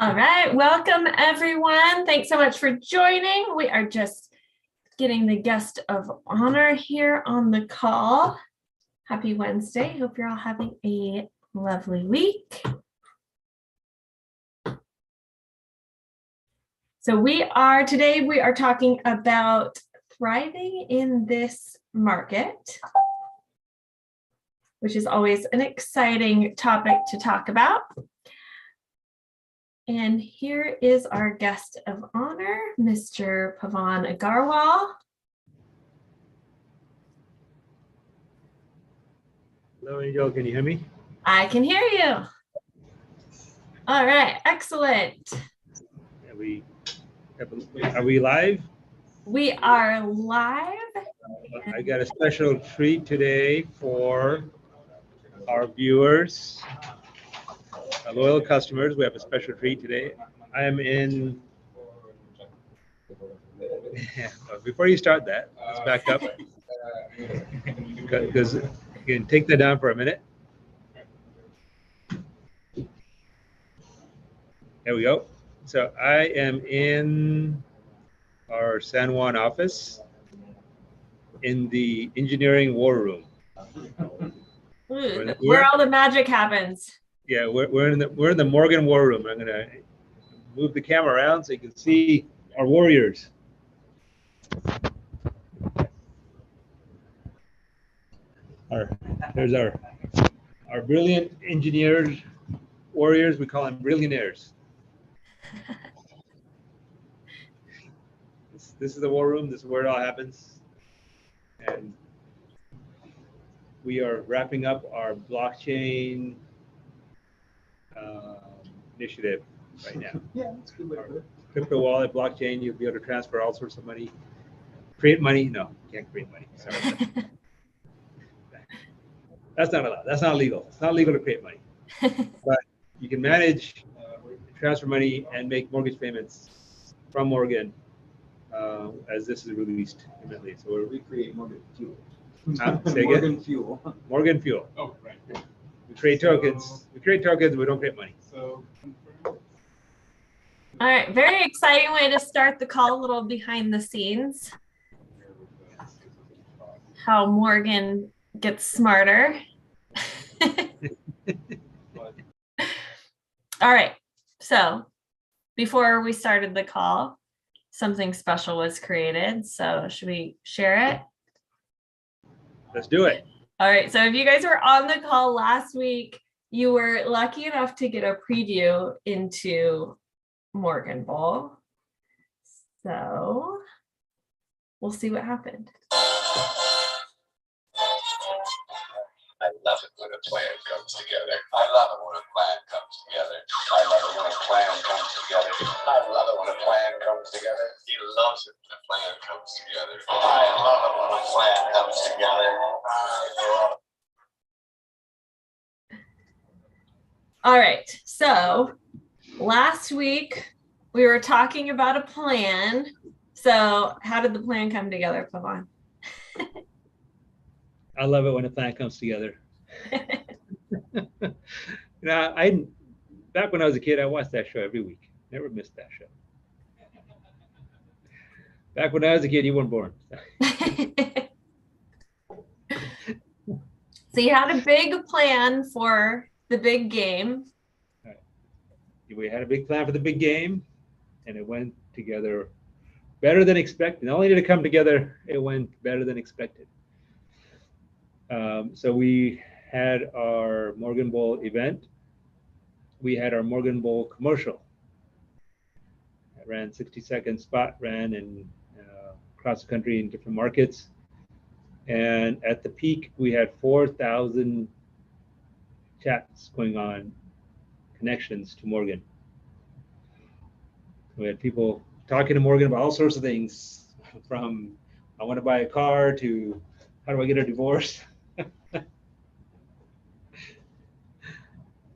All right, welcome everyone. Thanks so much for joining. We are just getting the guest of honor here on the call. Happy Wednesday. Hope you're all having a lovely week. So today we are talking about thriving in this market, which is always an exciting topic to talk about. And here is our guest of honor, Mr. Pavan Agarwal. Hello, Angel. Can you hear me? I can hear you. All right, excellent. Are we live? We are live. I got a special treat today for our viewers, our loyal customers. We have a special treat today. I am in. Before you start that, let's back up because you can take that down for a minute. There we go. So I am in our San Juan office in the engineering war room. Where all the magic happens. Yeah, we're in the Morgan war room. I'm gonna move the camera around so you can see our warriors. There's our brilliant engineers, warriors. We call them billionaires. This is the war room. This is where it all happens. And we are wrapping up our blockchain initiative right now. Yeah, that's good. Our crypto wallet blockchain, you'll be able to transfer all sorts of money. Create money? No, you can't create money. Sorry. That's not allowed. That's not legal. It's not legal to create money. But you can manage, transfer money, and make mortgage payments from Morgan as this is released immediately. So we create Morgan Fuel. Say Morgan again? Fuel. Morgan Fuel. Oh, right. We create tokens. We create tokens. We don't create money. So. All right, very exciting way to start the call, a little behind the scenes. How Morgan gets smarter. All right, so before we started the call, something special was created. So should we share it? Let's do it. All right, so if you guys were on the call last week, you were lucky enough to get a preview into Morgan Bowl. So we'll see what happened. I love it when a plan comes together. I love it when a plan comes together. I love it when a plan comes together. I love it when a plan comes together. He loves it when a plan comes together. I love it when a plan comes together. All right, so last week we were talking about a plan. So how did the plan come together, Pavan? I love it when a plan comes together. Back when I was a kid, I watched that show every week. Never missed that show. Back when I was a kid, you weren't born. So you had a big plan for the big game. Right. We had a big plan for the big game, and it went together better than expected. Not only did it come together, it went better than expected. So we had our Morgan Bowl event. We had our Morgan Bowl commercial. I ran 60-second spot, ran in across the country in different markets. And at the peak, we had 4,000 chats going on, connections to Morgan. We had people talking to Morgan about all sorts of things, from I want to buy a car to how do I get a divorce?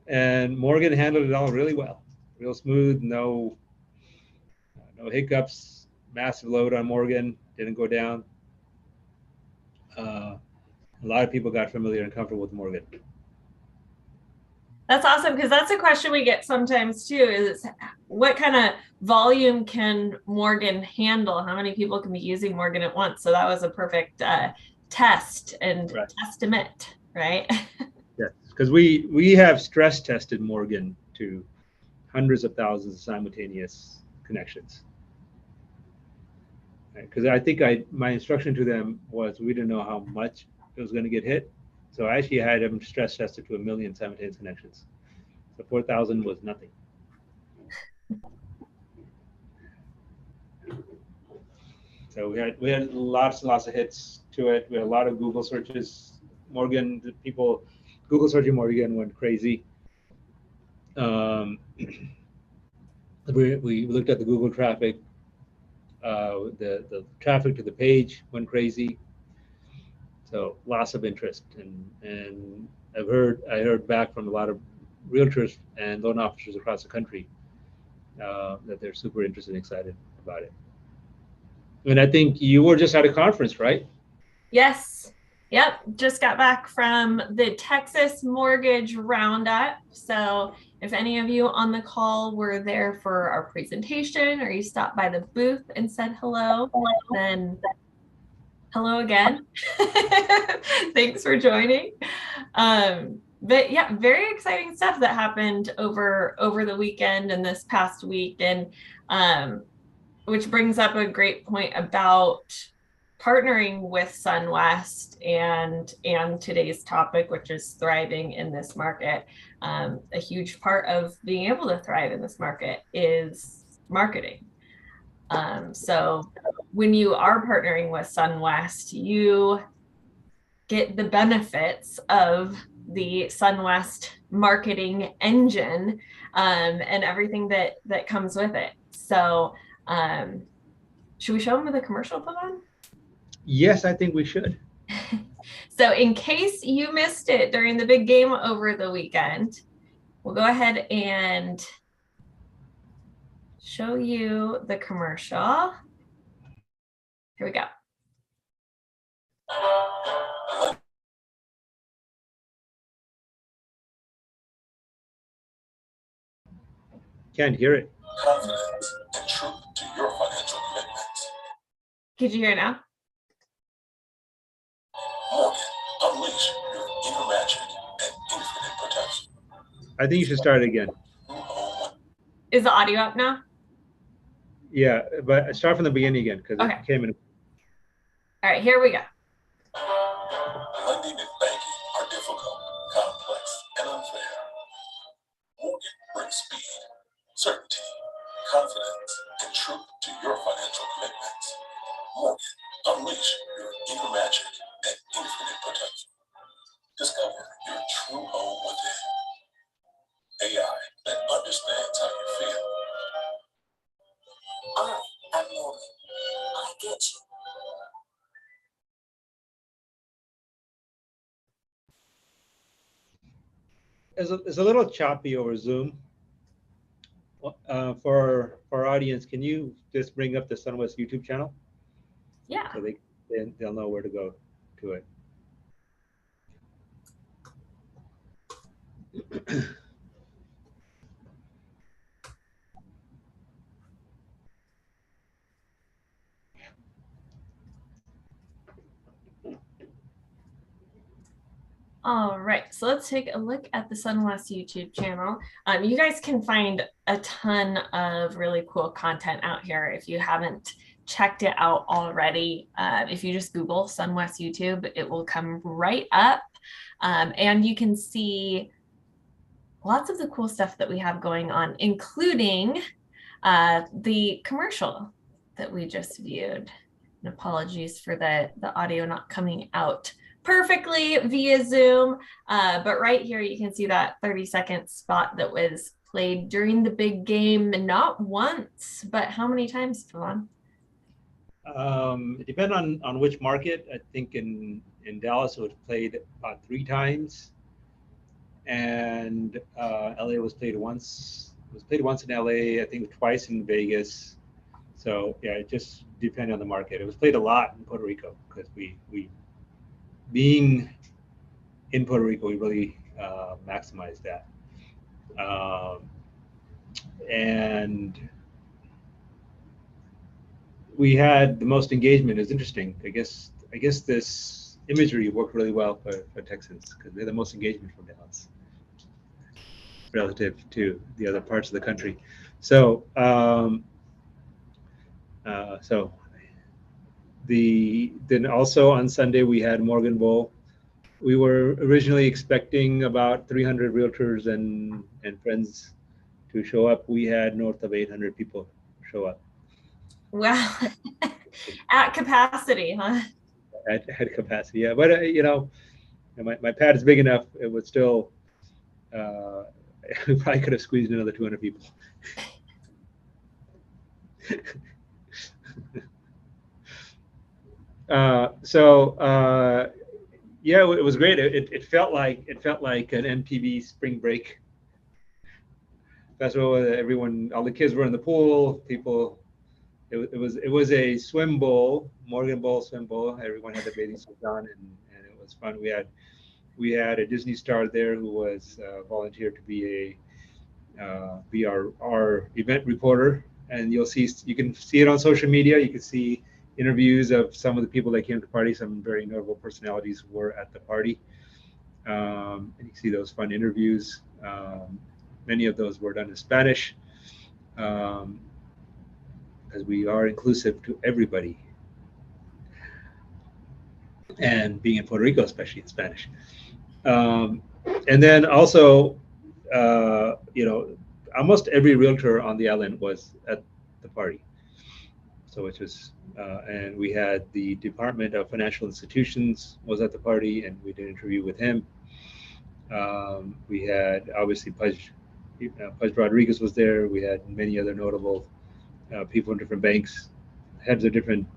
And Morgan handled it all really well, real smooth, no hiccups, massive load on Morgan, didn't go down. A lot of people got familiar and comfortable with Morgan. That's awesome, because that's a question we get sometimes too, is what kind of volume can Morgan handle? How many people can be using Morgan at once? So that was a perfect test and Right. testament, right? Yes, because we have stress tested Morgan to hundreds of thousands of simultaneous connections. Because I think my instruction to them was we didn't know how much it was going to get hit. So I actually had them stress tested to 1 million simultaneous connections. So 4,000 was nothing. So we had lots and lots of hits to it. We had a lot of Google searches. Morgan, the people Google searching Morgan went crazy. We looked at the Google traffic. The traffic to the page went crazy. So lots of interest, and I heard back from a lot of realtors and loan officers across the country that they're super interested and excited about it. And I think you were just at a conference, right? Yes. Yep. Just got back from the Texas Mortgage Roundup. So if any of you on the call were there for our presentation, or you stopped by the booth and said hello, then hello again. Thanks for joining. But yeah, very exciting stuff that happened over the weekend and this past week. And which brings up a great point about partnering with Sunwest and today's topic, which is thriving in this market. A huge part of being able to thrive in this market is marketing. So when you are partnering with Sunwest, you get the benefits of the Sunwest marketing engine and everything that comes with it. So should we show them the commercial, Pavan? Yes, I think we should. So in case you missed it during the big game over the weekend, we'll go ahead and show you the commercial. Here we go. Can't hear it. Confidence and truth to your financial commitments. Could you hear it now? Morgan, unleash your inner magic and infinite protection. I think you should start again. Is the audio up now? Yeah, but start from the beginning again, because Okay. it came in. All right, here we go. Lending and banking are difficult, complex, and unfair. Morgan brings speed, certainty, confidence, and truth to your financial commitments. Morgan, unleash your inner magic and infinite protection. Discover your true home within. AI that understands how you feel. I'm Morgan. I get you. It's a little choppy over Zoom. For our audience, can you just bring up the Sunwest YouTube channel? Yeah. So they'll know where to go to it. All right, so let's take a look at the Sunwest YouTube channel. You guys can find a ton of really cool content out here if you haven't checked it out already. If you just Google Sunwest YouTube, it will come right up, and you can see lots of the cool stuff that we have going on, including the commercial that we just viewed. And apologies for the audio not coming out perfectly via Zoom, but right here you can see that 30-second spot that was played during the big game, and not once, but how many times, Pavan? It depends on which market. I think in Dallas it was played about 3 times, and LA was played once. It was played once in LA, I think twice in Vegas. So yeah, it just depended on the market. It was played a lot in Puerto Rico because we being in Puerto Rico, we really maximized that. And we had the most engagement. It's interesting. I guess this imagery worked really well for Texans because they're the most engagement from Dallas relative to the other parts of the country. So then also on Sunday we had Morgan Bowl. We were originally expecting about 300 realtors and friends to show up. We had north of 800 people show up. Wow. At capacity, huh? At capacity, yeah. But my pad is big enough. It would still. We probably could have squeezed another 200 people. Yeah, it was great. It felt like an MTV spring break festival. Everyone, all the kids were in the pool. People, it was a swim bowl, Morgan Bowl swim bowl. Everyone had their bathing suits on, and it was fun. We had a Disney star there who was volunteered to be our event reporter, and you can see it on social media. You can see interviews of some of the people that came to the party. Some very notable personalities were at the party, and you can see those fun interviews. Many of those were done in Spanish, because we are inclusive to everybody, and being in Puerto Rico, especially in Spanish. And then also, almost every realtor on the island was at the party. So it was, and we had the Department of Financial Institutions was at the party, and we did an interview with him. We had obviously Pudge Rodriguez was there. We had many other notable people in different banks, heads of different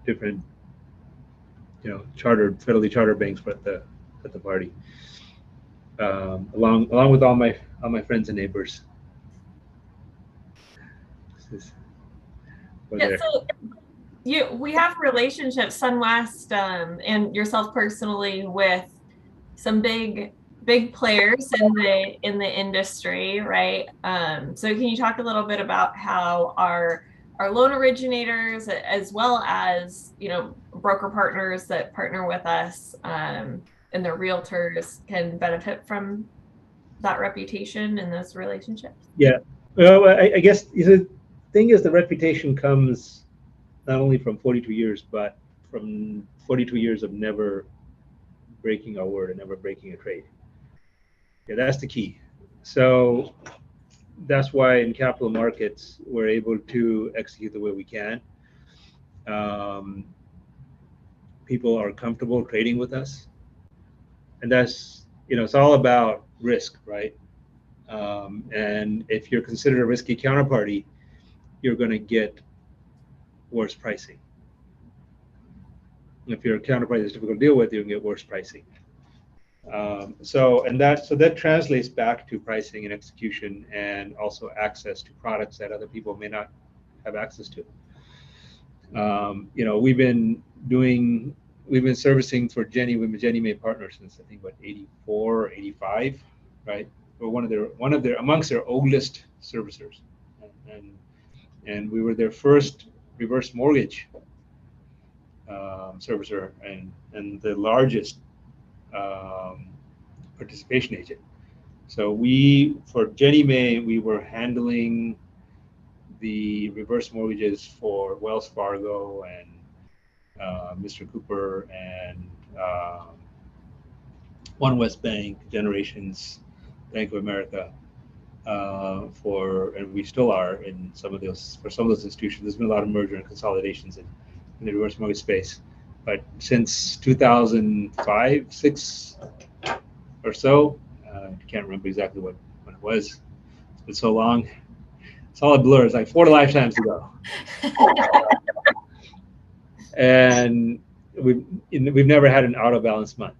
federally chartered banks were at the party. Along with all my friends and neighbors. Yeah, so we have relationships, Sunwest, and yourself personally, with some big players in the industry, right? So can you talk a little bit about how our loan originators, as well as broker partners that partner with us, and their realtors, can benefit from that reputation and those relationships? Yeah, well, I guess the thing is, the reputation comes not only from 42 years, but from 42 years of never breaking our word and never breaking a trade. Yeah, that's the key. So that's why in capital markets we're able to execute the way we can. People are comfortable trading with us, and that's it's all about risk, right? And if you're considered a risky counterparty, you're going to get worse pricing. If you're a counterparty that's difficult to deal with, you can get worse pricing. So that translates back to pricing and execution, and also access to products that other people may not have access to. We've been servicing for Jenny. We've been Jenny Mae partners since I think 84 or 85, right? We're one of their amongst their oldest servicers, and we were their first reverse mortgage servicer, and the largest participation agent. So for Jenny Mae, we were handling the reverse mortgages for Wells Fargo and Mr. Cooper and One West Bank, Generations, Bank of America, and we still are in some of those institutions. There's been a lot of merger and consolidations in the reverse mortgage space, but since 2005, 6 or so, I can't remember exactly when it was. It's been so long. It's all a blur. It's like 4 lifetimes ago. And we've never had an out of balance month.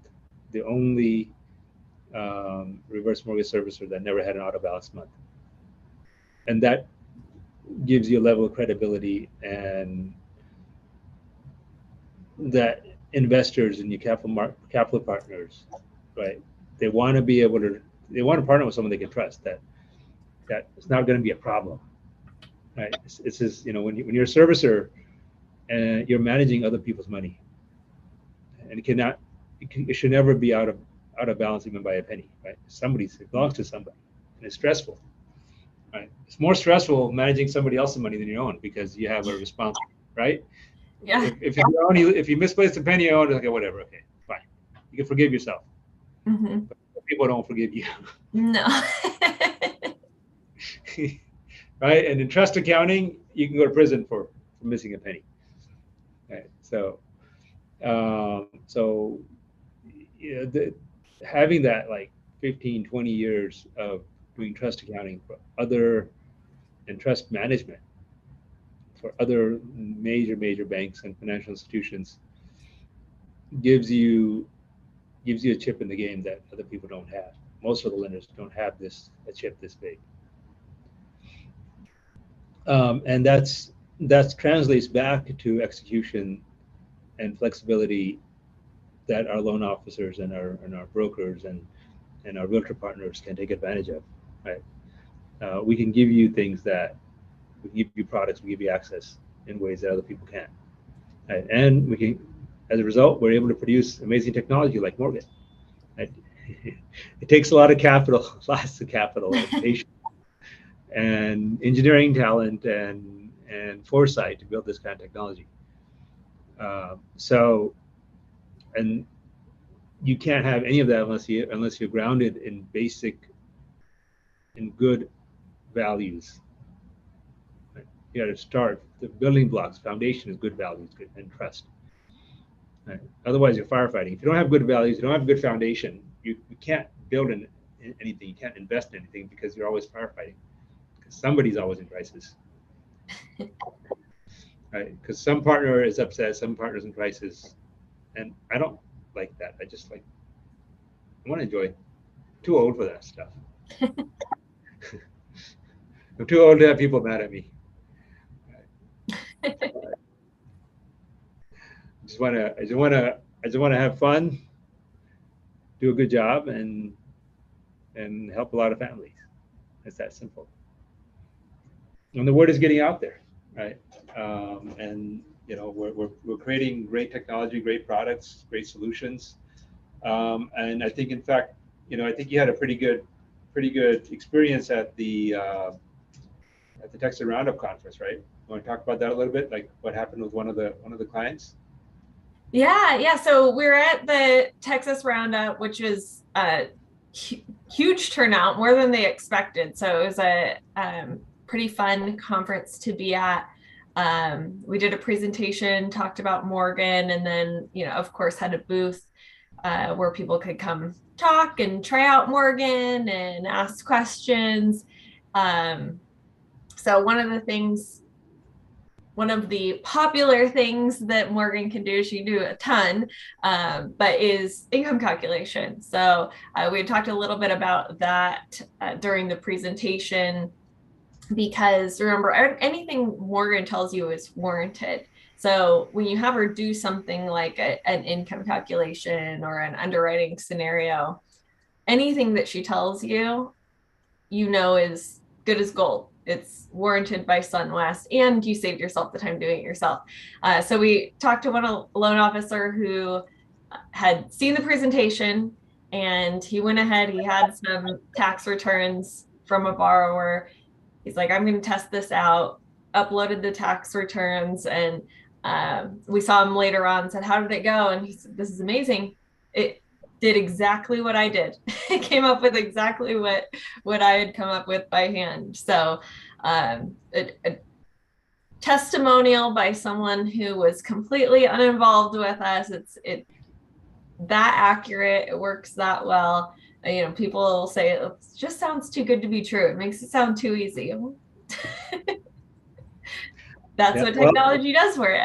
The only reverse mortgage servicer that never had an out of balance month, and that gives you a level of credibility, and that investors and your capital partners, right? They want to partner with someone they can trust, that that it's not going to be a problem, right? It's just, when you're a servicer and you're managing other people's money, and it should never be out of balance even by a penny, right? It belongs to somebody, and it's stressful, right? It's more stressful managing somebody else's money than your own because you have a responsibility, right? Yeah. If you misplaced a penny, you own it, okay, whatever, okay, fine, you can forgive yourself. Mm-hmm. But people don't forgive you. No. Right? And in trust accounting, you can go to prison for missing a penny. Right? So, having that like 15, 20 years of doing trust accounting for and trust management for other major banks and financial institutions gives you a chip in the game that other people don't have. Most of the lenders don't have a chip this big. And that translates back to execution and flexibility that our loan officers and our brokers and our realtor partners can take advantage of. Right? We can give you things we give you products, we give you access in ways that other people can't. Right? And we can, as a result, we're able to produce amazing technology like Morgan. Right? It takes a lot of capital, lots of capital, and patience, and engineering talent, and foresight to build this kind of technology. And you can't have any of that unless you're grounded in good values. Right? You got to start the building blocks. Foundation is good values, and trust. Right? Otherwise, you're firefighting. If you don't have good values, you don't have a good foundation, you can't build anything. You can't invest in anything because you're always firefighting. Because somebody's always in crisis. Right? Because some partner is upset, some partner's in crisis, and I don't like that. I want to enjoy. I'm too old for that stuff. I'm too old to have people mad at me. I just want to have fun, do a good job, and help a lot of families. It's that simple. And the word is getting out there, right? And we're creating great technology, great products, great solutions. And I think, in fact, I think you had a pretty good experience at the Texas Roundup conference, right? You want to talk about that a little bit, like what happened with one of the clients? Yeah. So we're at the Texas Roundup, which is a huge turnout, more than they expected. So it was a pretty fun conference to be at. We did a presentation, talked about Morgan, and then, of course, had a booth where people could come talk and try out Morgan and ask questions. So one of the popular things that Morgan can do, she can do a ton, but is income calculation. So we had talked a little bit about that during the presentation, because remember, anything Morgan tells you is warranted. So when you have her do something like an income calculation or an underwriting scenario, anything that she tells you, is good as gold. It's warranted by Sunwest, and you saved yourself the time doing it yourself. So we talked to one loan officer who had seen the presentation, and he went ahead, he had some tax returns from a borrower. He's like, I'm going to test this out, uploaded the tax returns, and we saw him later on, said, how did it go? And he said, this is amazing. It did exactly what I did. It came up with exactly what I had come up with by hand. So a testimonial by someone who was completely uninvolved with us. It's that accurate. It works that well. People will say it just sounds too good to be true. It makes it sound too easy. That's what technology does for you.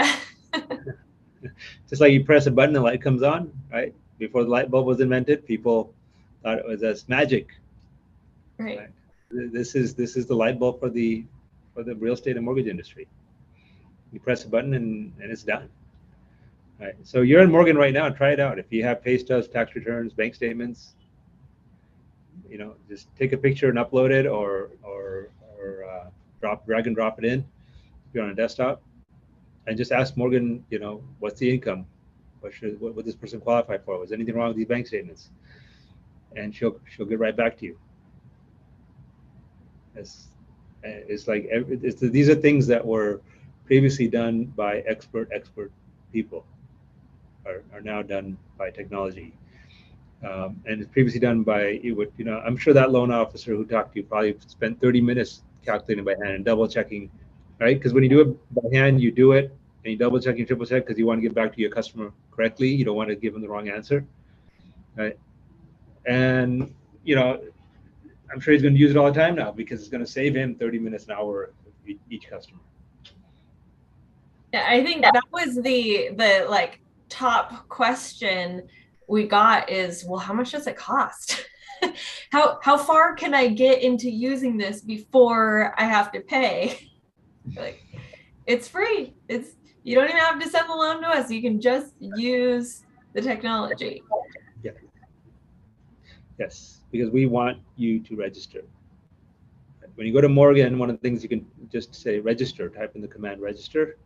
Just like you press a button, the light comes on, right? Before the light bulb was invented, people thought it was as magic. Right. This is the light bulb for the real estate and mortgage industry. You press a button and it's done. Right. So you're in Morgan right now. Try it out. If you have pay stubs, tax returns, bank statements, just take a picture and upload it, or drag and drop it in if you're on a desktop, and just ask Morgan, what's the income? What would this person qualify for? Was anything wrong with these bank statements? And she'll get right back to you. These are things that were previously done by expert people, are now done by technology. And it's previously done by, I'm sure that loan officer who talked to you probably spent 30 minutes calculating by hand and double checking, right? Because when you do it by hand, you do it and you double check and triple check because you want to get back to your customer correctly. You don't want to give them the wrong answer, right? And, I'm sure he's going to use it all the time now because it's going to save him 30 minutes an hour each customer. Yeah, I think that was the like top question we got is, well, how much does it cost? How far can I get into using this before I have to pay? Like, it's free. You don't even have to send the loan to us. You can just use the technology. Yeah. Yes, because we want you to register. When you go to Morgan, one of the things you can just say register, type in the command register,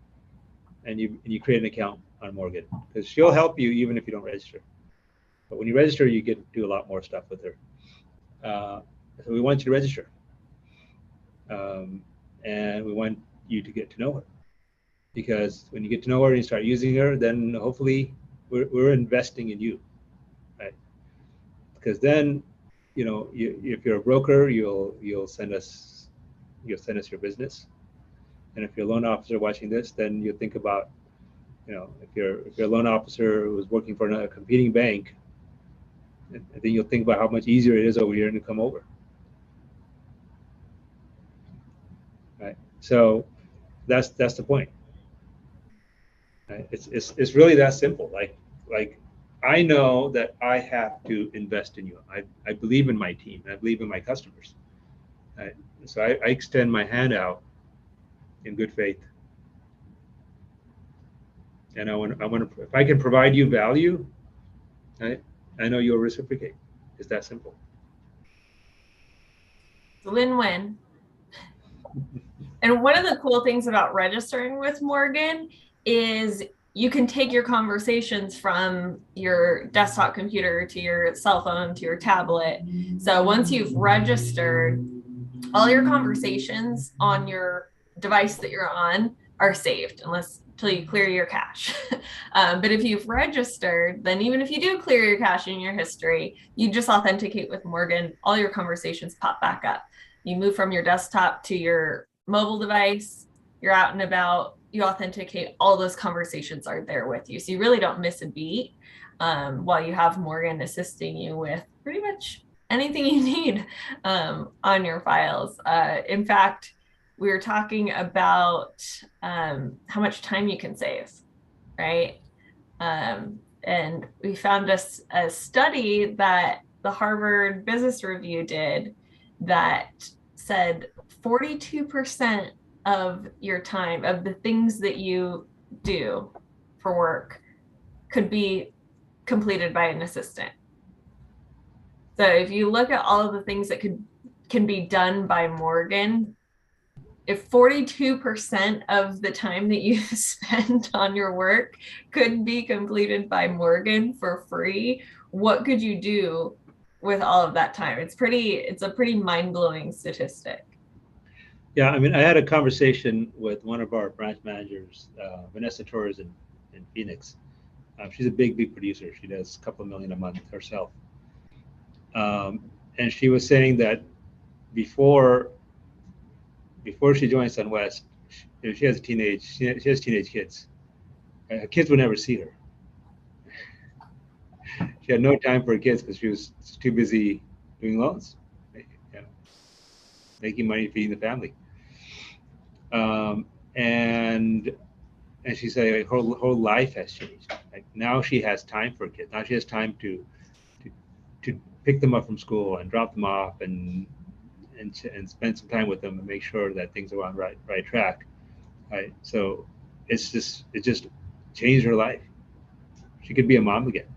and you create an account on Morgan, because she'll help you even if you don't register. But when you register, you get to do a lot more stuff with her. So we want you to register, and we want you to get to know her, because when you get to know her and you start using her, then hopefully we're investing in you, right? Because then, if you're a broker, you'll send us your business, and if you're a loan officer watching this, then you think about, if you're a loan officer who's working for another competing bank, then you'll think about how much easier it is over here to come over, right? So that's the point, right? It's really that simple. Like I know that I have to invest in you. I believe in my team. I believe in my customers, right? So I extend my hand out in good faith, and I want to. If I can provide you value, right, I know you'll reciprocate. It's that simple. It's a win-win. And one of the cool things about registering with Morgan is you can take your conversations from your desktop computer to your cell phone to your tablet. So once you've registered, all your conversations on your device that you're on are saved, until you clear your cache. But if you've registered, then even if you do clear your cache in your history, you just authenticate with Morgan, all your conversations pop back up. You move from your desktop to your mobile device, you're out and about, you authenticate, all those conversations are there with you. So you really don't miss a beat while you have Morgan assisting you with pretty much anything you need on your files. In fact, we were talking about how much time you can save, right? And we found a study that the Harvard Business Review did that said 42% of your time, of the things that you do for work, could be completed by an assistant. So if you look at all of the things that can be done by Morgan, if 42% of the time that you spend on your work could be completed by Morgan for free, what could you do with all of that time? It's a pretty mind-blowing statistic. Yeah, I mean, I had a conversation with one of our branch managers, Vanessa Torres in Phoenix. She's a big producer. She does a couple of million a month herself. And she was saying that before she joined Sunwest, she has teenage kids. Her kids would never see her. She had no time for her kids because she was too busy doing loans, making money, feeding the family. And she said her whole life has changed. Like now she has time for kids. Now she has time to pick them up from school and drop them off and spend some time with them and make sure that things are on right track. Right. So it just changed her life. She could be a mom again.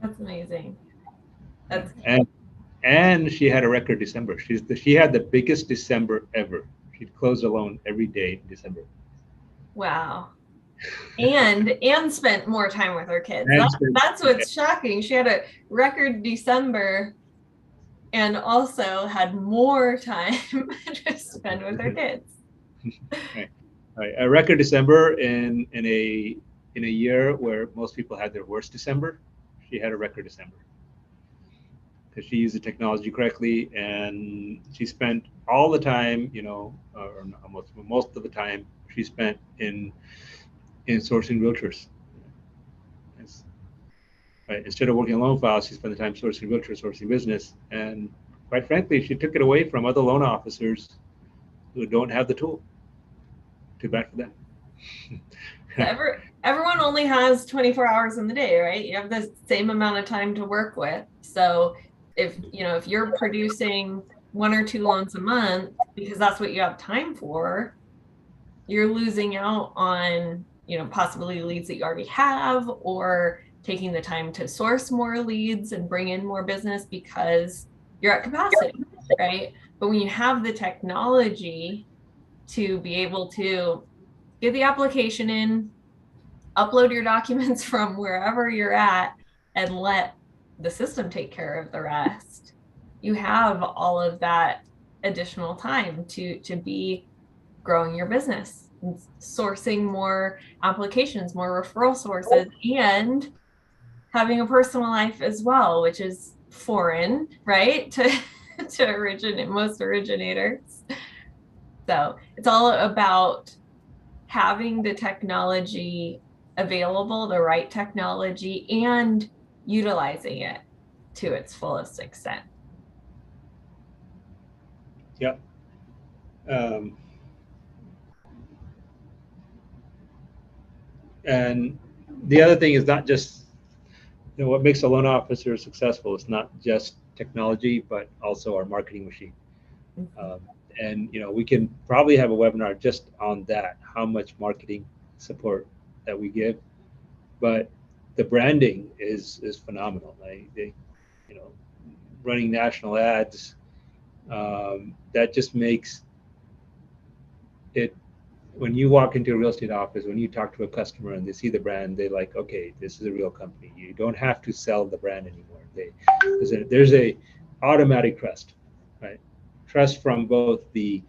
That's amazing. That's And she had a record December. She had the biggest December ever. She closed a loan every day in December. wow. And spent more time with her kids. That's what's shocking. She had a record December and also had more time to spend with her kids. Right. A record December in a year where most people had their worst December. She had a record December because she used the technology correctly, and she spent all the time, or most of the time she spent in sourcing realtors. Right. Instead of working on loan files, she spent the time sourcing realtors, sourcing business, and quite frankly, she took it away from other loan officers who don't have the tool. Too bad for them. Everyone only has 24 hours in the day, right? You have the same amount of time to work with. So if you're producing 1 or 2 loans a month because that's what you have time for, you're losing out on, possibly leads that you already have, or taking the time to source more leads and bring in more business because you're at capacity, right? But when you have the technology to be able to get the application in, upload your documents from wherever you're at, and let the system take care of the rest, you have all of that additional time to be growing your business, sourcing more applications, more referral sources, and having a personal life as well, which is foreign, right, to most originators. So it's all about having the technology available, the right technology, and utilizing it to its fullest extent. Yeah. And the other thing is not just, what makes a loan officer successful is not just technology, but also our marketing machine. And we can probably have a webinar just on that, how much marketing support that we give. But the branding is phenomenal. They running national ads, that just makes it, when you walk into a real estate office, when you talk to a customer and they see the brand, they like, okay, this is a real company. You don't have to sell the brand anymore. There's a automatic trust, right? Trust from both the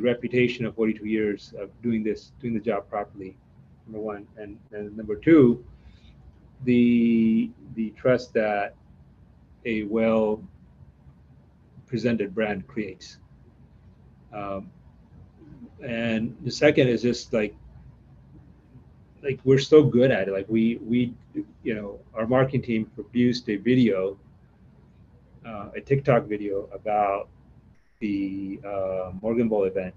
reputation of 42 years of doing the job properly, number one, and number two, the trust that a well presented brand creates. And the second is just like we're so good at it. Like we our marketing team produced a video, a TikTok video about the Morgan Bowl event.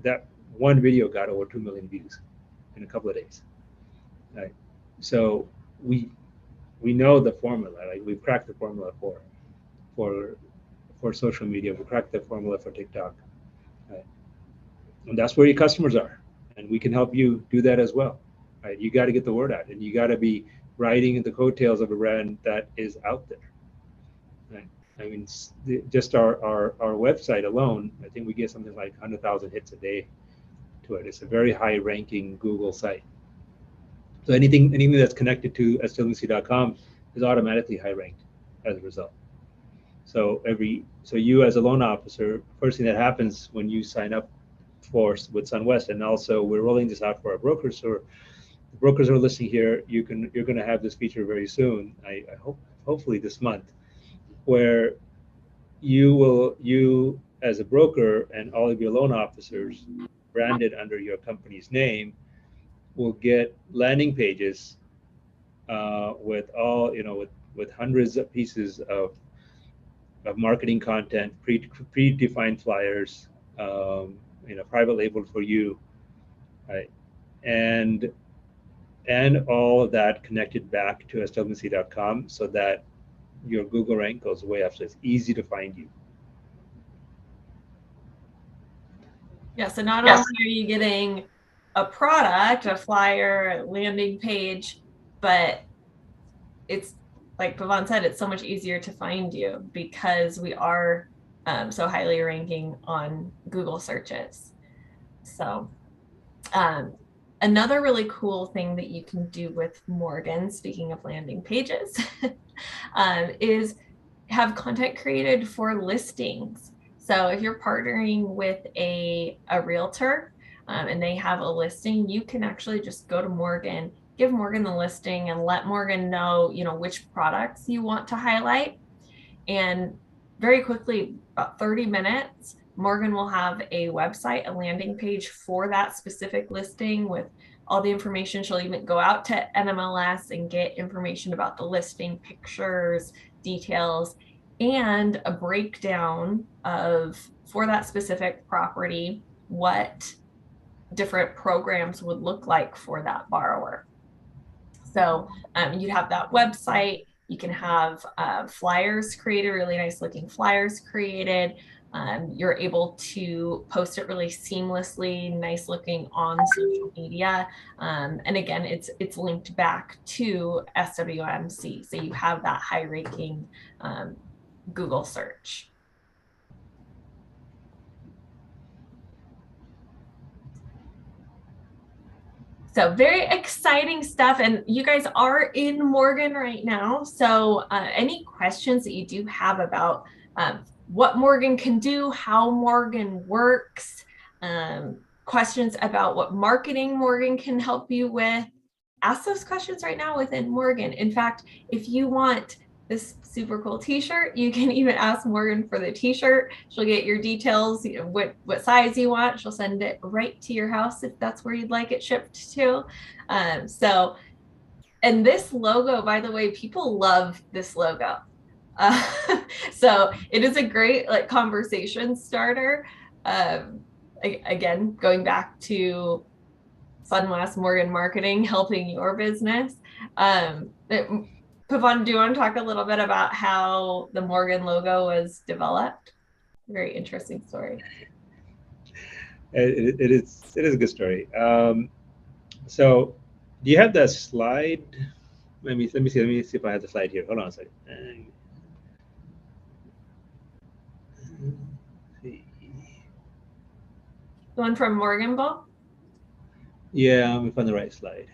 That one video got over 2 million views in a couple of days. Right. So we know the formula. Like we've cracked the formula for social media. We cracked the formula for TikTok. Right. And that's where your customers are, and we can help you do that as well. Right? You got to get the word out, and you got to be riding in the coattails of a brand that is out there. Right? I mean, just our website alone, I think we get something like 100,000 hits a day to it. It's a very high-ranking Google site. So anything that's connected to SWC.com is automatically high-ranked as a result. So you as a loan officer, first thing that happens when you sign up with Sunwest, and also we're rolling this out for our brokers. So the brokers are listening here. You're going to have this feature very soon. I hope, hopefully this month, where you as a broker and all of your loan officers branded under your company's name will get landing pages with all with hundreds of pieces of marketing content, predefined flyers, private labeled for you, right? And all of that connected back to SWC.com so that your Google rank goes way up, so it's easy to find you. Yeah, so not only are you getting a product, a flyer, a landing page, but it's like Pavan said, it's so much easier to find you because we are so highly ranking on Google searches. So another really cool thing that you can do with Morgan, speaking of landing pages, is have content created for listings. So if you're partnering with a realtor and they have a listing, you can actually just go to Morgan, give Morgan the listing and let Morgan know, which products you want to highlight. And very quickly, about 30 minutes, Morgan will have a website, a landing page for that specific listing with all the information. She'll even go out to NMLS and get information about the listing, pictures, details, and a breakdown of, for that specific property, what different programs would look like for that borrower. So you'd have that website. You can have flyers created, really nice looking flyers created. You're able to post it really seamlessly, nice looking on social media. And again, it's linked back to SWMC. So you have that high ranking Google search. So very exciting stuff. And you guys are in Morgan right now. So any questions that you do have about what Morgan can do, how Morgan works, questions about what marketing Morgan can help you with, ask those questions right now within Morgan. In fact, if you want this super cool t-shirt, you can even ask Morgan for the t-shirt. She'll get your details, what size you want. She'll send it right to your house if that's where you'd like it shipped to. And this logo, by the way, people love this logo. So it is a great conversation starter. Again, going back to Sunwest Morgan Marketing, helping your business. Pavan, do you want to talk a little bit about how the Morgan logo was developed? Very interesting story. It is a good story. So do you have that slide? Let me see if I have the slide here. Hold on a second. The one from Morgan Bull? Yeah, let me find the right slide.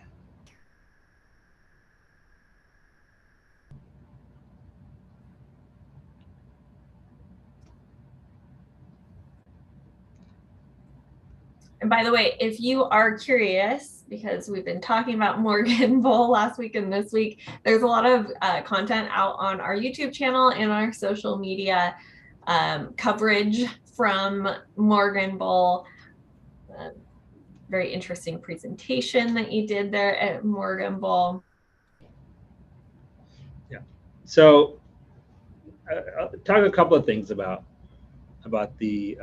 And by the way, if you are curious, because we've been talking about Morgan Bull last week and this week, there's a lot of content out on our YouTube channel and our social media coverage from Morgan Bull. Very interesting presentation that you did there at Morgan Bull. Yeah. So I'll talk a couple of things about the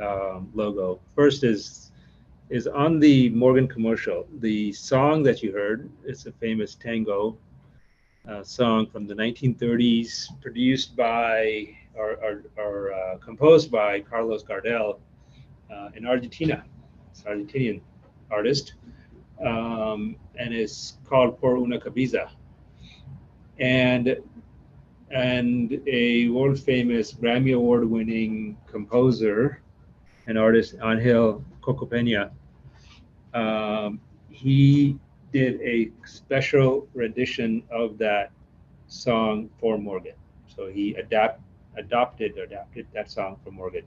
logo. First is on the Morgan commercial. The song that you heard is a famous tango song from the 1930s, produced by or composed by Carlos Gardel in Argentina. It's an Argentinian artist, and it's called Por una Cabeza. And a world famous Grammy Award winning composer and artist, Angel Coco Peña, he did a special rendition of that song for Morgan. So he adapted that song for Morgan.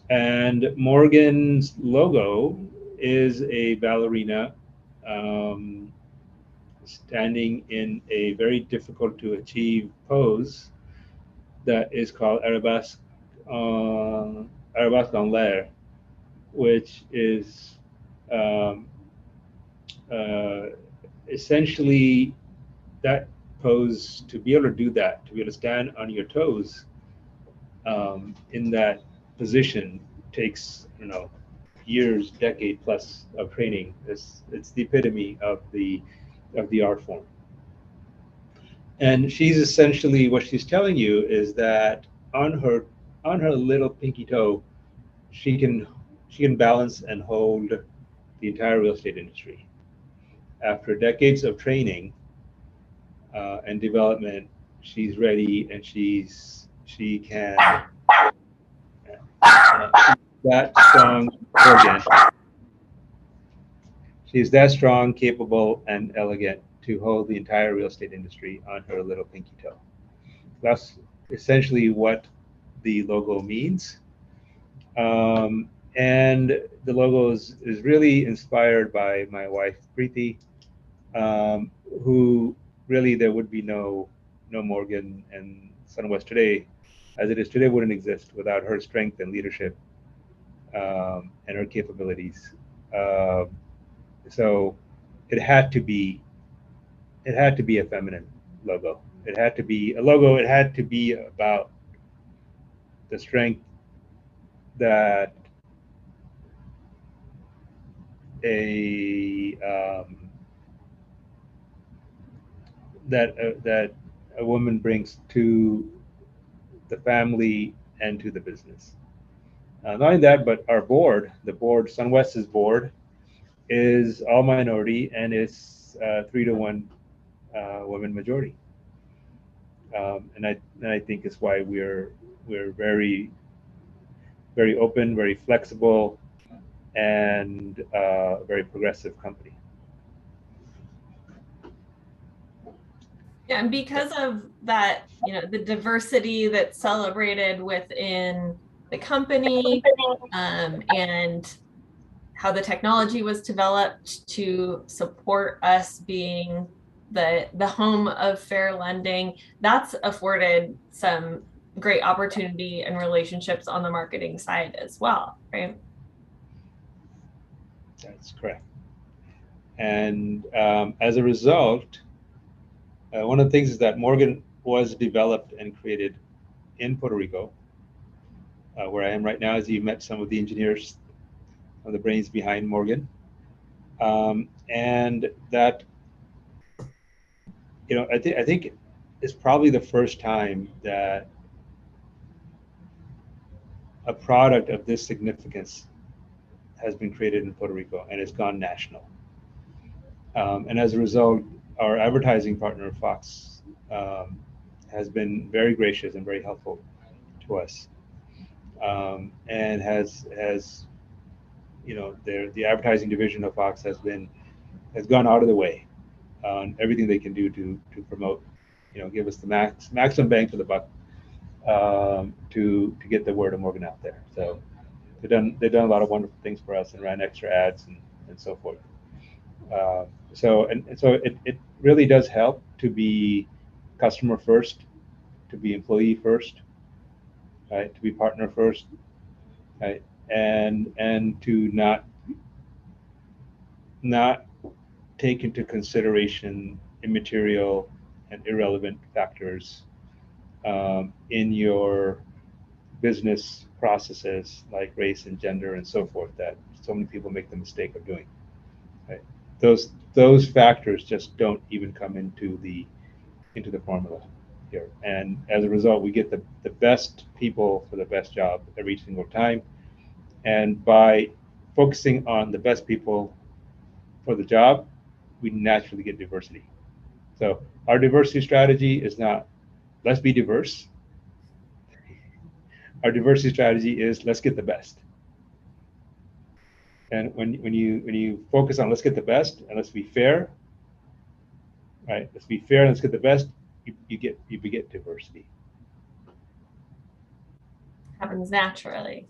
And Morgan's logo is a ballerina standing in a very difficult to achieve pose that is called arabesque en l'air, which is essentially that pose. To be able to do that, to be able to stand on your toes in that position takes, years, decade plus of training. It's the epitome of the art form. And she's essentially, what she's telling you is that on her little pinky toe, she can balance and hold the entire real estate industry. After decades of training and development, she's ready, and she can that strong again. She's that strong, capable, and elegant to hold the entire real estate industry on her little pinky toe. That's essentially what the logo means. And the logo is really inspired by my wife, Preeti, who really there would be no Morgan and Sunwest today, as it is today, wouldn't exist without her strength and leadership and her capabilities. So it had to be a feminine logo. It had to be a logo. It had to be about the strength that that a woman brings to the family and to the business. Not only that, but our board, Sunwest's board, is all minority and is 3-to-1 women majority. And I think it's why we're very open, very flexible, and very progressive company. Yeah, and because of that, the diversity that's celebrated within the company, and how the technology was developed to support us being the home of fair lending, that's afforded some great opportunity and relationships on the marketing side as well, right? That's correct. And as a result, one of the things is that Morgan was developed and created in Puerto Rico, where I am right now. As you met some of the engineers, of the brains behind Morgan, and that, I think it's probably the first time that a product of this significance has been created in Puerto Rico and it's gone national. And as a result, our advertising partner, Fox, has been very gracious and very helpful to us, and has the advertising division of Fox has gone out of the way on everything they can do to promote, give us the maximum bang for the buck, to get the word of Morgan out there. So they've done a lot of wonderful things for us and ran extra ads and so forth. So it really does help to be customer first, to be employee first, right? To be partner first, right? And to not take into consideration immaterial and irrelevant factors in your business processes, like race and gender and so forth, that so many people make the mistake of doing. Right? Those factors just don't even come into the formula here, and as a result, we get the best people for the best job every single time. And by focusing on the best people for the job, we naturally get diversity. So our diversity strategy is not let's be diverse. Our diversity strategy is let's get the best. And when you focus on let's get the best and let's be fair, right? Let's be fair and let's get the best. You get diversity. Happens naturally.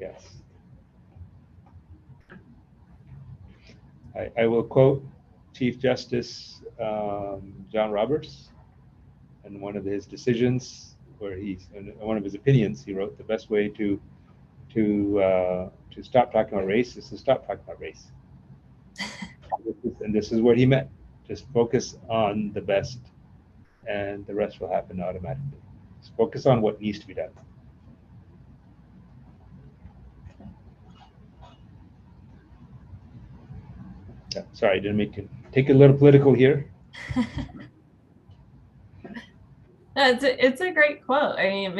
Yes. I will quote Chief Justice John Roberts, and one of his decisions, where in one of his opinions, he wrote the best way to stop talking about race is to stop talking about race. And this is what he meant. Just focus on the best, and the rest will happen automatically. Just focus on what needs to be done. Yeah, sorry, I didn't mean to take a little political here. No, it's a great quote. I mean,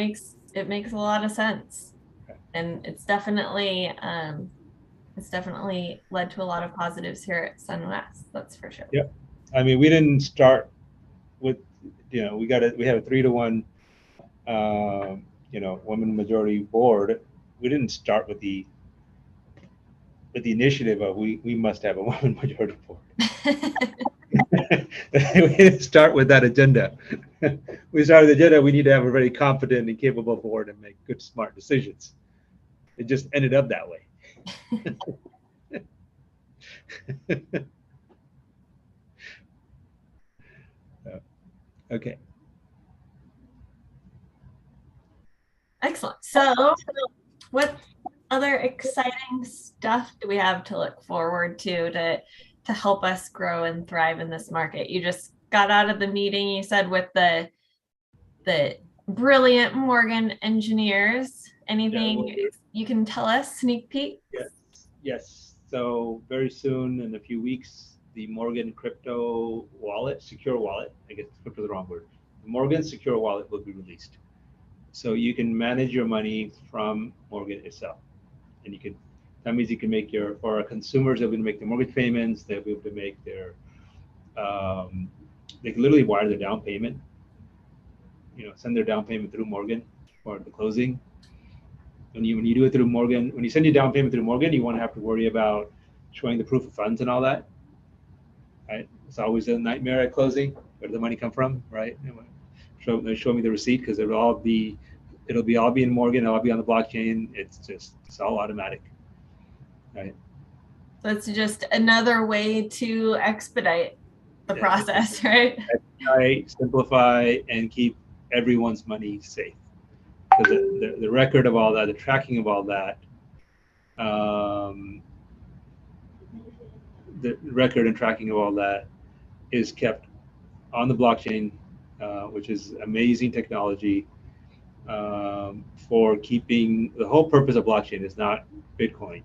it makes a lot of sense, and it's definitely led to a lot of positives here at Sunwest. That's for sure. Yeah, I mean, we didn't start with you know, we have a 3-to-1, you know, woman majority board. We didn't start with the initiative of we must have a woman majority board. We didn't start with that agenda. We started the agenda. We need to have a very competent and capable board and make good, smart decisions. It just ended up that way. Okay. Excellent. So what other exciting stuff do we have to look forward to help us grow and thrive in this market? You just got out of the meeting, you said, with the brilliant Morgan engineers. Anything you can tell us, sneak peek? Yes. So very soon, in a few weeks, the Morgan crypto wallet, secure wallet, I guess crypto is the wrong word. The Morgan secure wallet will be released. So you can manage your money from Morgan itself. And that means you can make for our consumers, they'll be able to make their mortgage payments, they'll be able to make their, they can literally wire their down payment, you know, send their down payment through Morgan for the closing. When you do it through Morgan, when you send your down payment through Morgan, you won't have to worry about showing the proof of funds and all that, right? It's always a nightmare at closing. Where did the money come from, right? Show me the receipt, because it'll all be in Morgan. It'll all be on the blockchain. It's all automatic, right? So it's just another way to expedite the process, right? Expedite, simplify, and keep everyone's money safe. Because the record of all that, the tracking of all that, the record and tracking of all that is kept on the blockchain, which is amazing technology for keeping. The whole purpose of blockchain is not Bitcoin.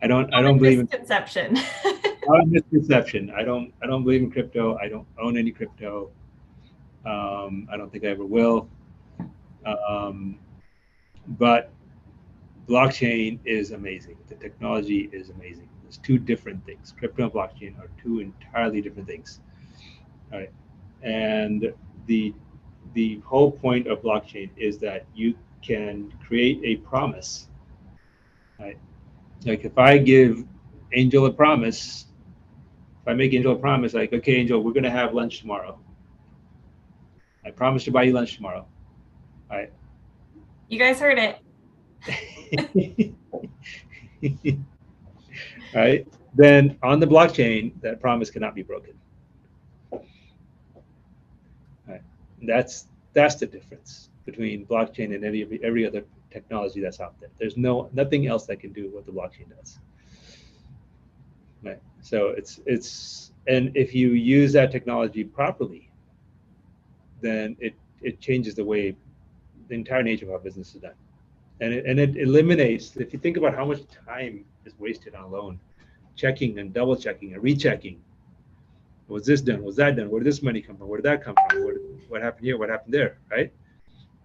I don't believe in misconception. Misconception. I don't believe in crypto. I don't own any crypto. I don't think I ever will. But blockchain is amazing. The technology is amazing. There's two different things. Crypto and blockchain are two entirely different things. All right. And the whole point of blockchain is that you can create a promise. Right? Like if I give Angel a promise, if I make Angel a promise, like, okay, Angel, we're going to have lunch tomorrow. I promise to buy you lunch tomorrow. All right. You guys heard it. Right. Then on the blockchain, that promise cannot be broken. Right. That's the difference between blockchain and every other technology that's out there. There's nothing else that can do what the blockchain does. Right. So and if you use that technology properly, then it changes the way the entire nature of how business is done. And it eliminates, if you think about how much time is wasted on a loan, checking and double checking and rechecking. Was this done? Was that done? Where did this money come from? Where did that come from? What happened here? What happened there? Right?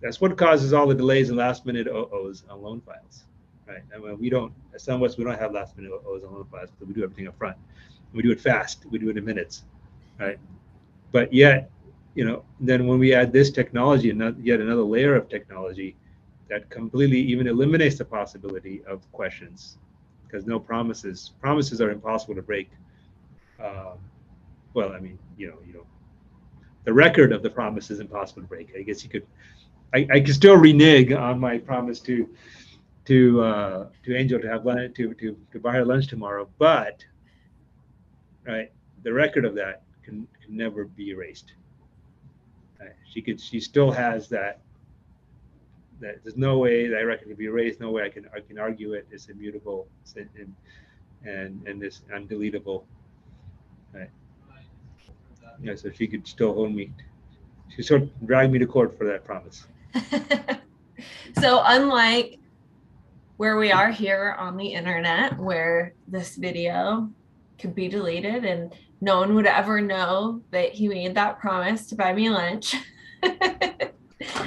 That's what causes all the delays and last minute OOs on loan files. Right? I mean, we don't, at Sunwest, we don't have last minute OOs on loan files because we do everything up front. We do it fast. We do it in minutes. Right? But yet, you know, then when we add this technology and yet another layer of technology, that completely even eliminates the possibility of questions, because no promises are impossible to break. Well, I mean, you know, the record of the promise is impossible to break. I guess I could still renege on my promise to Angel to have lunch, to buy her lunch tomorrow, but right, the record of that can never be erased. She still has that there's no way that record can be erased. No way I can argue it. It's immutable, and it's undeletable. Right. Yeah. So she could still hold me. She sort of dragged me to court for that promise. So unlike where we are here on the internet, where this video could be deleted and no one would ever know that he made that promise to buy me lunch.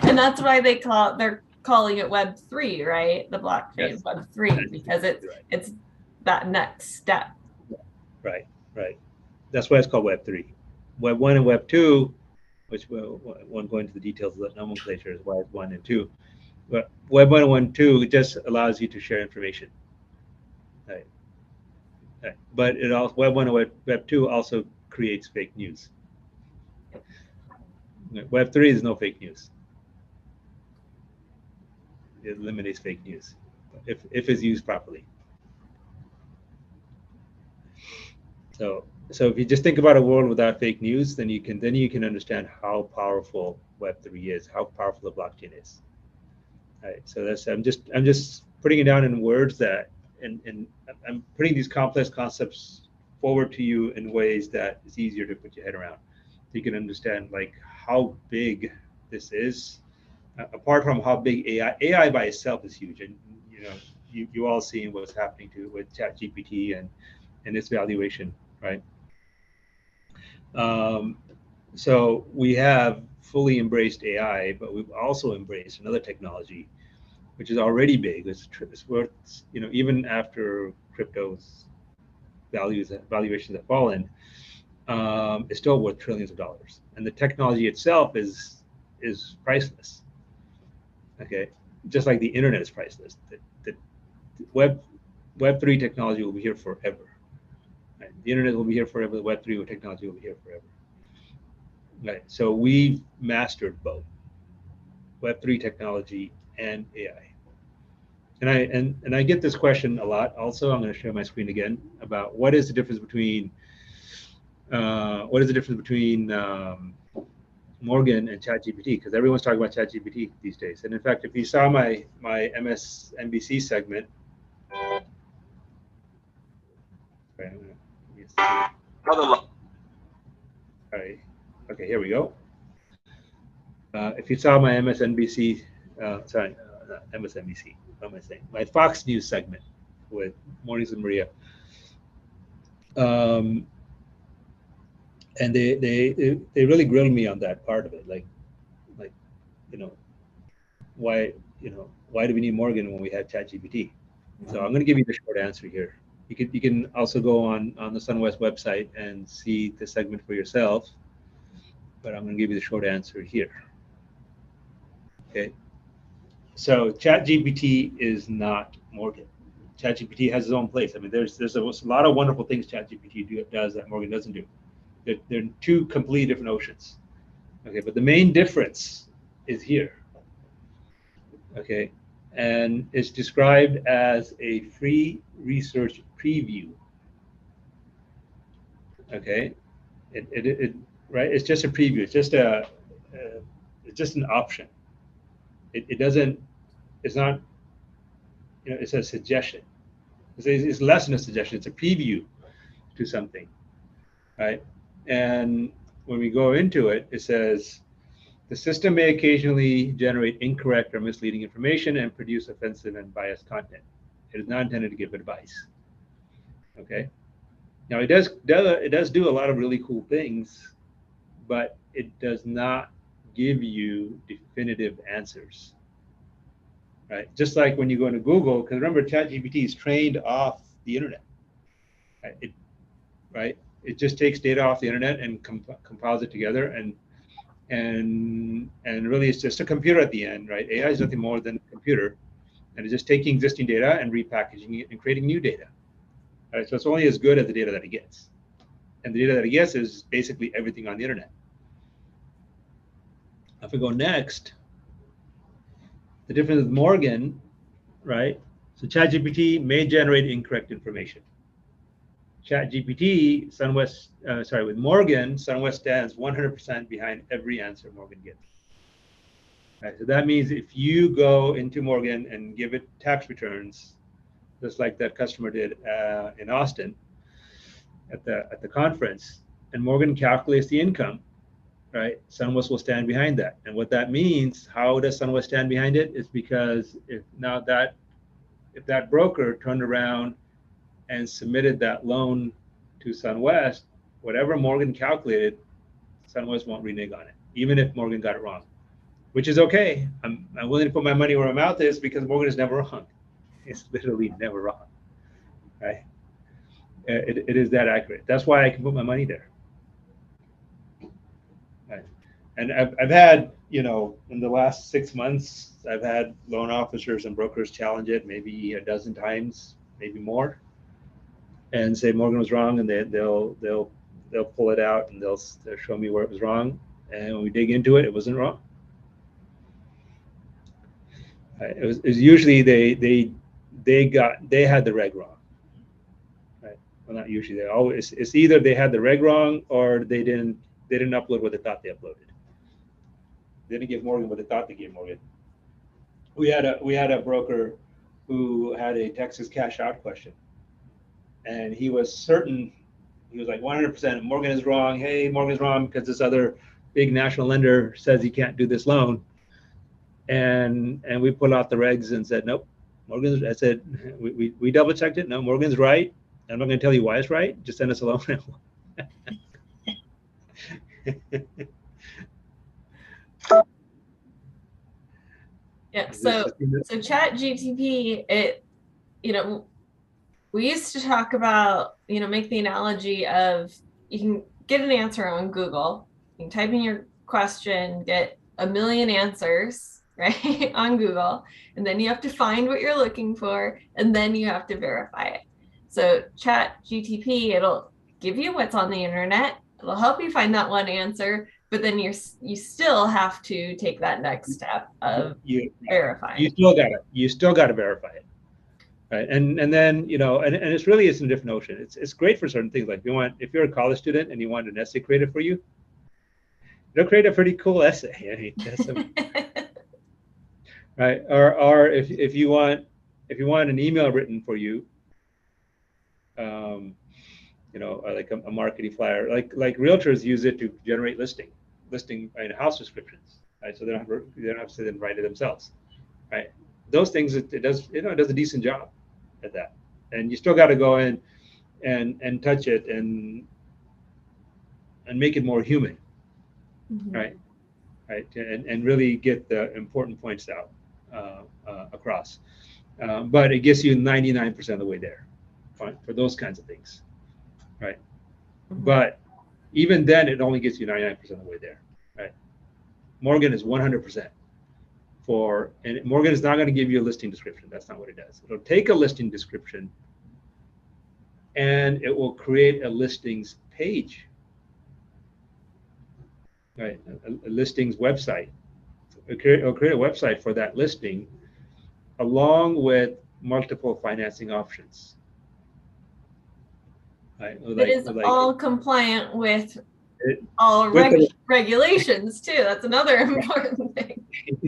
And that's why they're calling it Web3, right? The blockchain. Yes. Web3, because it's that next step. Right. That's why it's called Web3. Web 1 and Web 2, which won't go into the details of the nomenclature as Web 1 and 2. But Web 1 and Web 2 just allows you to share information. Right. Right. But it also, Web 1 and Web 2 also creates fake news. Web 3 is no fake news. It eliminates fake news if it's used properly. So if you just think about a world without fake news, then you can understand how powerful Web3 is, how powerful the blockchain is. Right. So that's I'm just putting it down in words that, and I'm putting these complex concepts forward to you in ways that it's easier to put your head around. So you can understand like how big this is. Apart from how big AI by itself is huge, and you all seen what's happening with ChatGPT and its valuation, right? So we have fully embraced AI, but we've also embraced another technology, which is already big. It's worth, even after crypto's valuations have fallen, it's still worth trillions of dollars. And the technology itself is priceless. Okay, just like the internet is priceless. The Web3 technology will be here forever. Right? The internet will be here forever. The Web3 technology will be here forever. Right. So we've mastered both Web3 technology and AI. And I get this question a lot. Also, I'm going to share my screen again about what is the difference between Morgan and ChatGPT, because everyone's talking about ChatGPT these days. And in fact, if you saw my MSNBC segment, okay, here we go. If you saw my MSNBC, MSNBC, what am I saying? My Fox News segment with Mornings with Maria. And they really grilled me on that part of it, like why do we need Morgan when we have ChatGPT? So I'm going to give you the short answer here. You can also go on the Sunwest website and see the segment for yourself, but I'm going to give you the short answer here. Okay. So ChatGPT is not Morgan. ChatGPT has its own place. I mean, there's a lot of wonderful things ChatGPT does that Morgan doesn't do. They're two completely different oceans. Okay, but the main difference is here. Okay, and it's described as a free research preview. Okay, right? It's just a preview. It's just an option. It's not. It's a suggestion. It's less than a suggestion. It's a preview to something, right? And when we go into it, it says, the system may occasionally generate incorrect or misleading information and produce offensive and biased content. It is not intended to give advice. Okay. Now it does do a lot of really cool things, but it does not give you definitive answers. Right. Just like when you go into Google, because remember, ChatGPT is trained off the internet. Right. It just takes data off the internet and compiles it together, and really it's just a computer at the end, right? AI is nothing more than a computer, and it's just taking existing data and repackaging it and creating new data. All right, so it's only as good as the data that it gets, and the data that it gets is basically everything on the internet. If we go next, the difference with Morgan, right? So ChatGPT may generate incorrect information. ChatGPT, with Morgan, Sunwest stands 100% behind every answer Morgan gets. Right, so that means if you go into Morgan and give it tax returns, just like that customer did in Austin at the conference, and Morgan calculates the income, right? Sunwest will stand behind that. And what that means, how does Sunwest stand behind it? Is because if that broker turned around and submitted that loan to Sunwest, whatever Morgan calculated, Sunwest won't renege on it, even if Morgan got it wrong, which is okay. I'm willing to put my money where my mouth is, because Morgan is never wrong. It's literally never wrong, right? It is that accurate. That's why I can put my money there. Right. And I've had, you know, in the last 6 months, I've had loan officers and brokers challenge it maybe a dozen times, maybe more, and say Morgan was wrong, and they'll pull it out and they'll show me where it was wrong. And when we dig into it, it wasn't wrong. It was usually they had the reg wrong. Right. Well, not usually. They always, it's either they had the reg wrong or they didn't upload what they thought they uploaded. They didn't give Morgan what they thought they gave Morgan. We had a broker who had a Texas cash out question, and he was certain, he was like 100% Morgan is wrong. Hey, Morgan's wrong because this other big national lender says he can't do this loan. And we put out the regs and said, nope, Morgan's, I said, we double checked it. No, Morgan's right. I'm not going to tell you why it's right. Just send us a loan. Yeah. So ChatGPT, it, you know, we used to talk about, you know, make the analogy of you can get an answer on Google. You can type in your question, get a million answers, right, on Google, and then you have to find what you're looking for, and then you have to verify it. So ChatGPT, it'll give you what's on the internet. It'll help you find that one answer, but then you still have to take that next step of verifying. You still got to verify it. Right. And then, you know, and it's really, it's a different notion. It's great for certain things. Like if you're a college student and you want an essay created for you, they'll create a pretty cool essay. Right. Or if you want an email written for you, you know, like a marketing flyer, like realtors use it to generate listing and house descriptions. Right. So they don't have to sit and write it themselves. Right. Those things, it does a decent job at that. And you still got to go in and touch it and make it more human. Mm-hmm. Right. And really get the important points out across. But it gets you 99% of the way there, fine, for those kinds of things. Right. Mm-hmm. But even then, it only gets you 99% of the way there. Right. Morgan is 100%. And Morgan is not going to give you a listing description. That's not what it does. It'll take a listing description and it will create a listings page, right? A listings website. It'll create a website for that listing along with multiple financing options. Right? It is all compliant with all regulations too. That's another important thing.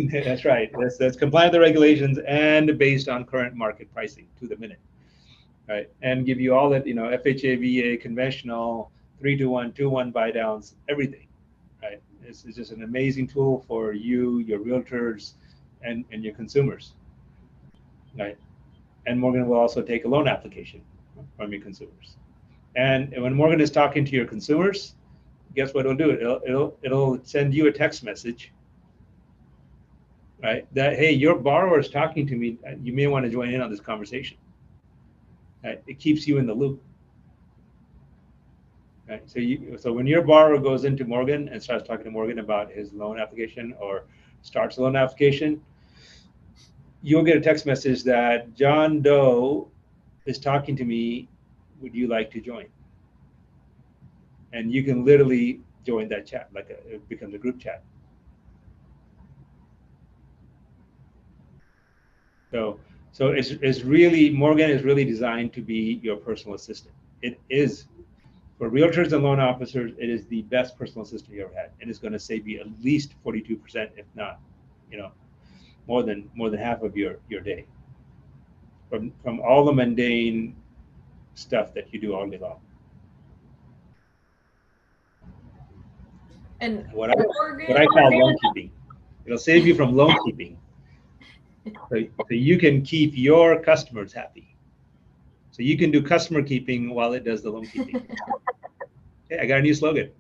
That's right. That's compliant with the regulations and based on current market pricing to the minute, right? And give you all that, you know, FHA, VA, conventional, 3-to-1, 2-1 buy downs, everything, right? It's just an amazing tool for you, your realtors, and your consumers, right? And Morgan will also take a loan application from your consumers. And when Morgan is talking to your consumers, guess what it'll do? It'll send you a text message, right? That, hey, your borrower is talking to me. You may want to join in on this conversation. Right? It keeps you in the loop. Right? So when your borrower goes into Morgan and starts talking to Morgan about his loan application or starts a loan application, you'll get a text message that John Doe is talking to me. Would you like to join? And you can literally join that chat, like it becomes a group chat. So it's really, Morgan is really designed to be your personal assistant. It is, for realtors and loan officers, it is the best personal assistant you ever had. And it's going to save you at least 42%, if not, you know, more than half of your day from all the mundane stuff that you do all day long. And what I call loan keeping. It'll save you from loan keeping. So you can keep your customers happy. So you can do customer keeping while it does the loan keeping. Okay, I got a new slogan.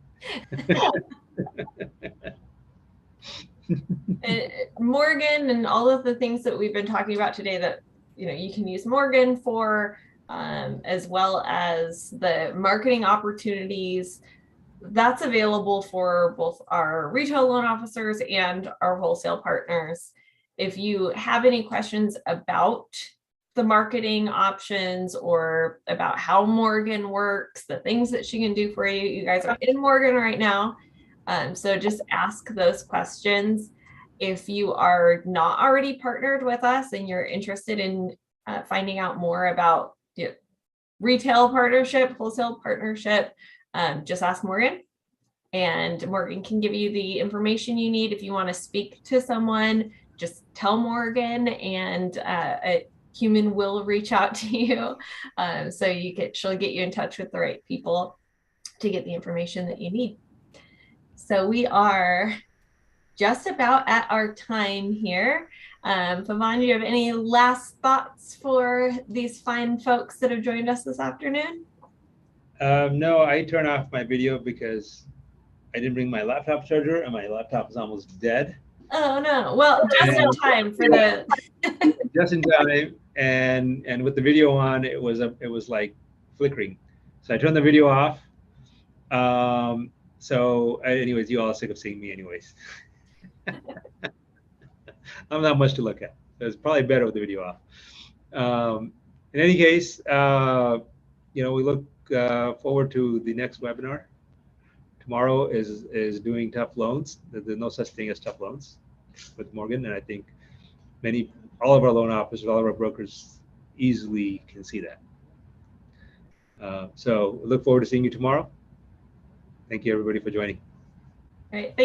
And Morgan and all of the things that we've been talking about today that, you know, you can use Morgan for, as well as the marketing opportunities. that's available for both our retail loan officers and our wholesale partners. If you have any questions about the marketing options or about how Morgan works, the things that she can do for you, you guys are in Morgan right now. So just ask those questions. If you are not already partnered with us and you're interested in finding out more about retail partnership, wholesale partnership, just ask Morgan, and Morgan can give you the information you need. If you want to speak to someone, just tell Morgan, and a human will reach out to you. So she'll get you in touch with the right people to get the information that you need. So we are just about at our time here. Pavan, do you have any last thoughts for these fine folks that have joined us this afternoon? No, I turned off my video because I didn't bring my laptop charger and my laptop is almost dead. Oh no! Well, just in time for the. Just in time, and with the video on, it was like flickering. So I turned the video off. Anyways, you all are sick of seeing me, anyways. I'm not much to look at. So it's probably better with the video off. In any case, we look forward to the next webinar. Tomorrow is doing tough loans. There's no such thing as tough loans with Morgan, and I think all of our loan officers, all of our brokers easily can see that. So look forward to seeing you tomorrow. Thank you, everybody, for joining. All right. Thank